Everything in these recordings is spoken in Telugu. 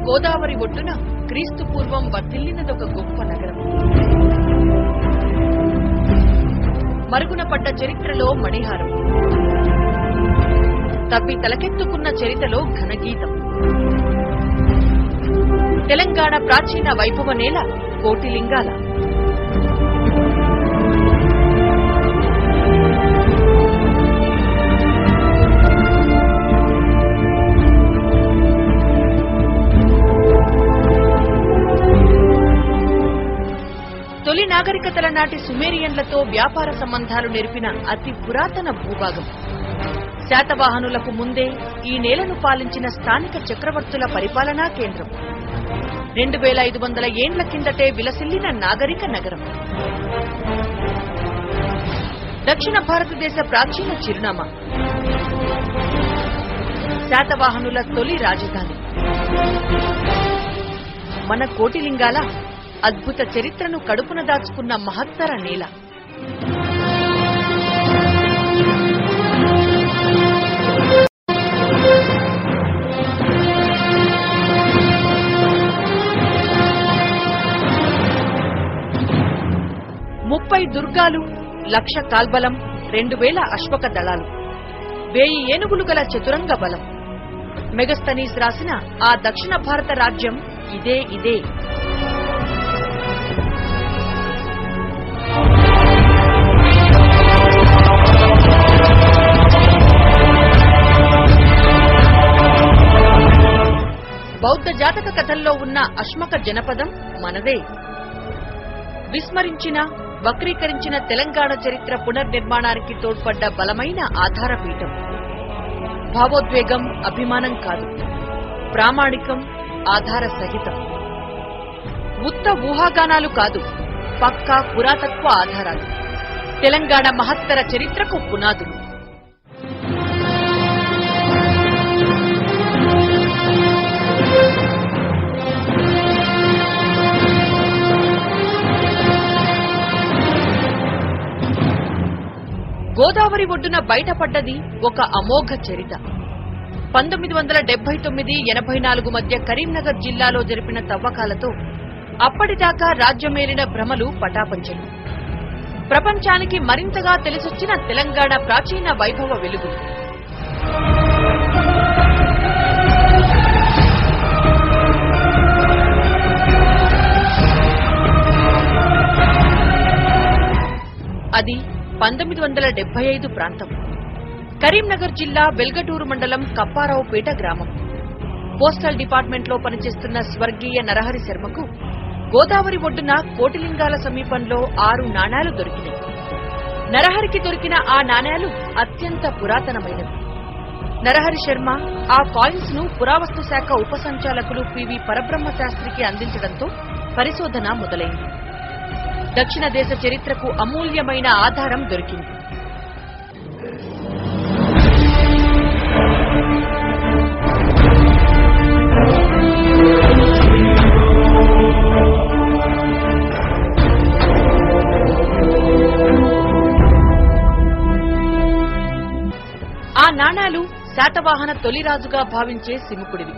గోదావరి ఒడ్డున క్రీస్తు పూర్వం వర్ధిల్లినదొక గొప్ప నగరం. మరుగున పడ్డ చరిత్రలో మణిహారం, తప్పి తలకెత్తుకున్న చరిత్రలో ఘనగీతం. తెలంగాణ ప్రాచీన వైభవ నేల కోటిలింగాల. తొలి నాగరికతల నాటి సుమేరియన్లతో వ్యాపార సంబంధాలు నెరిపిన అతి పురాతన భూభాగం. శాతవాహనులకు ముందే ఈ నేలను పాలించిన స్థానిక చక్రవర్తుల పరిపాలనా కేంద్రం. 2500 ఏండ్ల కిందటే విలసిల్లిన నాగరిక నగరం. దక్షిణ భారతదేశ ప్రాచీన చిరునామా, శాతవాహనుల తొలి రాజధాని. మన కోటిలింగాల అద్భుత చరిత్రను కడుపున దాచుకున్న మహత్తర నేల. ముప్పై దుర్గాలు, 1,00,000 కాల్బలం, 2000 అశ్వక దళాలు, 1000 ఏనుగులు గల చతురంగ బలం. మెగస్తనీస్ రాసిన ఆ దక్షిణ భారత రాజ్యం ఇదే. బౌద్ధ జాతక కథల్లో ఉన్న అశ్మక జనపదం మనదే. విస్మరించిన, వక్రీకరించిన తెలంగాణ చరిత్ర పునర్నిర్మాణానికి తోడ్పడ్డ బలమైన ఆధారపీఠం. భావోద్వేగం, అభిమానం కాదు, ప్రామాణికం, ఆధార సహితం. ఉత్త ఊహాగానాలు కాదు, పక్కా పురాతత్వ ఆధారాలు. తెలంగాణ మహత్తర చరిత్రకు పునాదులు. గోదావరి ఒడ్డున బయటపడ్డది ఒక అమోఘ చరిత. 1979-84 మధ్య కరీంనగర్ జిల్లాలో జరిపిన తవ్వకాలతో అప్పటిదాకా రాజ్యమేలిన భ్రమలు పటాపంచలు. ప్రపంచానికి మరింతగా తెలిసొచ్చిన తెలంగాణ ప్రాచీన వైభవ వెలుగులు. అది 1975 ప్రాంతం. కరీంనగర్ జిల్లా వెల్గటూరు మండలం కప్పారావుపేట గ్రామం. పోస్టల్ డిపార్ట్మెంట్లో పనిచేస్తున్న స్వర్గీయ నరహరి శర్మకు గోదావరి ఒడ్డున కోటిలింగాల సమీపంలో 6 నాణాలు దొరికినాయి. నరహరికి దొరికిన ఆ నాణాలు అత్యంత పురాతనమైనవి. నరహరి శర్మ ఆ కాయిన్స్ ను పురావస్తు శాఖ ఉప సంచాలకులు పివి పరబ్రహ్మ శాస్త్రికి అందించడంతో పరిశోధన మొదలైంది. దక్షిణ దేశ చరిత్రకు అమూల్యమైన ఆధారం దొరికింది. ఆ నాణాలు శాతవాహన తొలిరాజుగా భావించే సిముకుడివి.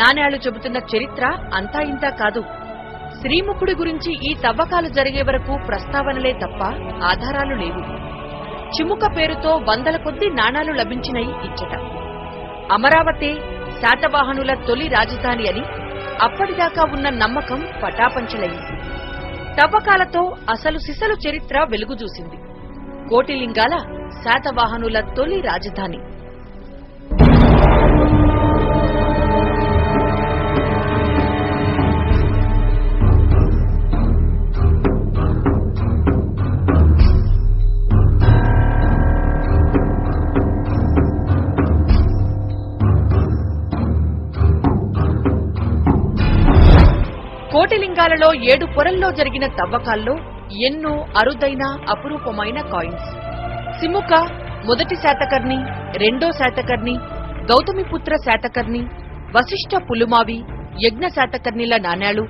నాణాలు చెబుతున్న చరిత్ర అంతా ఇంతా కాదు. శ్రీముఖుడి గురించి ఈ తవ్వకాలు జరిగే వరకు ప్రస్తావనలే తప్ప ఆధారాలు లేవు. చిముక పేరుతో 100ల కొద్దీ నాణాలు లభించినయి ఇచ్చట. అమరావతి శాతవాహనుల తొలి రాజధాని అని అప్పటిదాకా ఉన్న నమ్మకం పటాపంచలైంది. తవ్వకాలతో అసలు సిసలు చరిత్ర వెలుగుచూసింది. కోటిలింగాల శాతవాహనుల తొలి రాజధాని. కోటిలింగాలలో 7 పొరల్లో జరిగిన తవ్వకాల్లో ఎన్నో అరుదైన అపురూపమైన కాయిన్స్. సిముక మొదటి శాతకర్ణి, రెండో శాతకర్ణి, గౌతమిపుత్ర శాతకర్ణి, వశిష్ఠ పులుమావి, యజ్ఞ శాతకర్ణిల నాణాలు,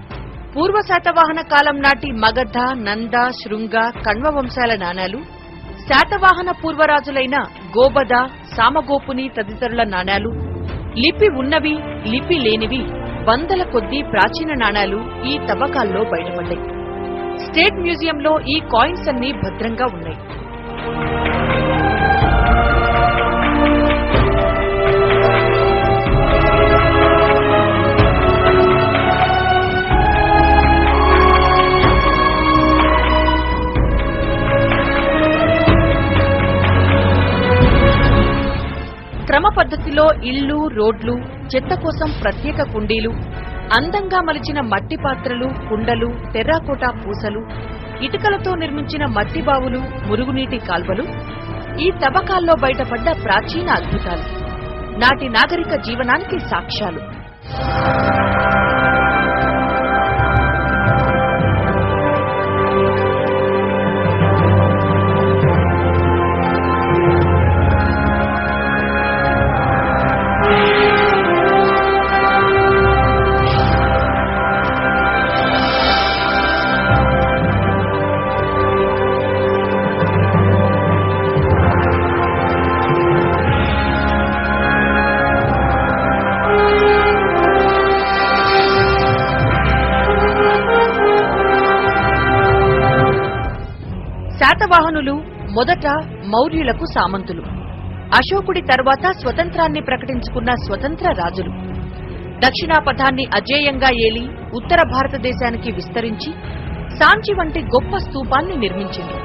పూర్వ శాతవాహన కాలం నాటి మగధ, నంద, శృంగ, కణ్వ వంశాల నాణాలు, శాతవాహన పూర్వరాజులైన గోబద, సామగోపుని తదితరుల నాణాలు, లిపి ఉన్నవి, లిపి లేనివి వందల కొద్దీ ప్రాచీన నాణాలు ఈ తవ్వకాల్లో బయటపడ్డాయి. స్టేట్ మ్యూజియంలో ఈ కాయిన్స్ అన్నీ భద్రంగా ఉన్నాయి. క్రమ పద్ధతిలో ఇళ్లు, రోడ్లు, చెత్త కోసం ప్రత్యేక కుండీలు, అందంగా మలిచిన మట్టి పాత్రలు, కుండలు, టెర్రాకోటా పూసలు, ఇటుకలతో నిర్మించిన మట్టి బావులు, మురుగునీటి కాల్వలు ఈ తవ్వకాల్లో బయటపడ్డ ప్రాచీన అద్భుతాలు, నాటి నాగరిక జీవనానికి సాక్ష్యాలు. శాతవాహనులు మొదట మౌర్యులకు సామంతులు, అశోకుడి తర్వాత స్వతంత్రాన్ని ప్రకటించుకున్న స్వతంత్ర రాజులు. దక్షిణాపథాన్ని అజేయంగా ఏలి ఉత్తర భారతదేశానికి విస్తరించి సాంచి వంటి గొప్ప స్తూపాల్ని నిర్మించింది.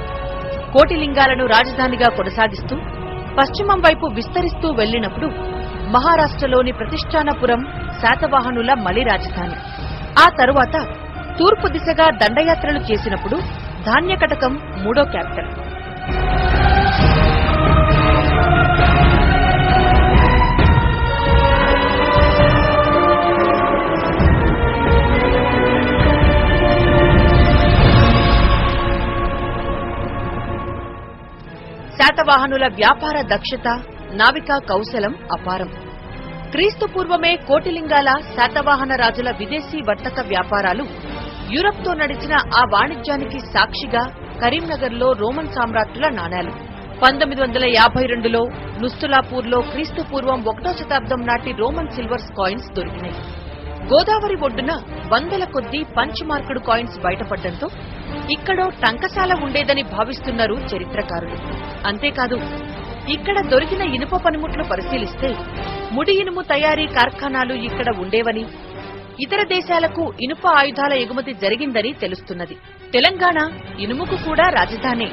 కోటిలింగాలను రాజధానిగా కొనసాగిస్తూ పశ్చిమం వైపు విస్తరిస్తూ వెళ్లినప్పుడు మహారాష్ట్రలోని ప్రతిష్టానపురం శాతవాహనుల మలి రాజధాని. ఆ తరువాత తూర్పు దిశగా దండయాత్రలు చేసినప్పుడు ధాన్యకటకం మూడో క్యాపిటల్. శాతవాహనుల వ్యాపార దక్షత, నావికా కౌశలం అపారం. క్రీస్తు పూర్వమే కోటిలింగాల శాతవాహన రాజుల విదేశీ వర్తక వ్యాపారాలు యూరప్తో నడిచిన ఆ వాణిజ్యానికి సాక్షిగా కరీంనగర్లో రోమన్ సామ్రాట్టుల నాణేలు. 1952లో నుస్తులాపూర్లో క్రీస్తు పూర్వం 1వ శతాబ్దం నాటి రోమన్ సిల్వర్స్ కాయిన్స్ దొరికినాయి. గోదావరి ఒడ్డున వందల కొద్దీ పంచ్ మార్కుడు కాయిన్స్ బయటపడ్డంతో ఇక్కడో టంకశాల ఉండేదని భావిస్తున్నారు చరిత్రకారులు. అంతేకాదు, ఇక్కడ దొరికిన ఇనుప పనిముట్లు పరిశీలిస్తే ముడి ఇనుము తయారీ కార్ఖానాలు ఇక్కడ ఉండేవని, ఇతర దేశాలకు ఇనుప ఆయుధాల ఎగుమతి జరిగిందని తెలుస్తున్నది. తెలంగాణ ఇనుముకు కూడా రాజధానే.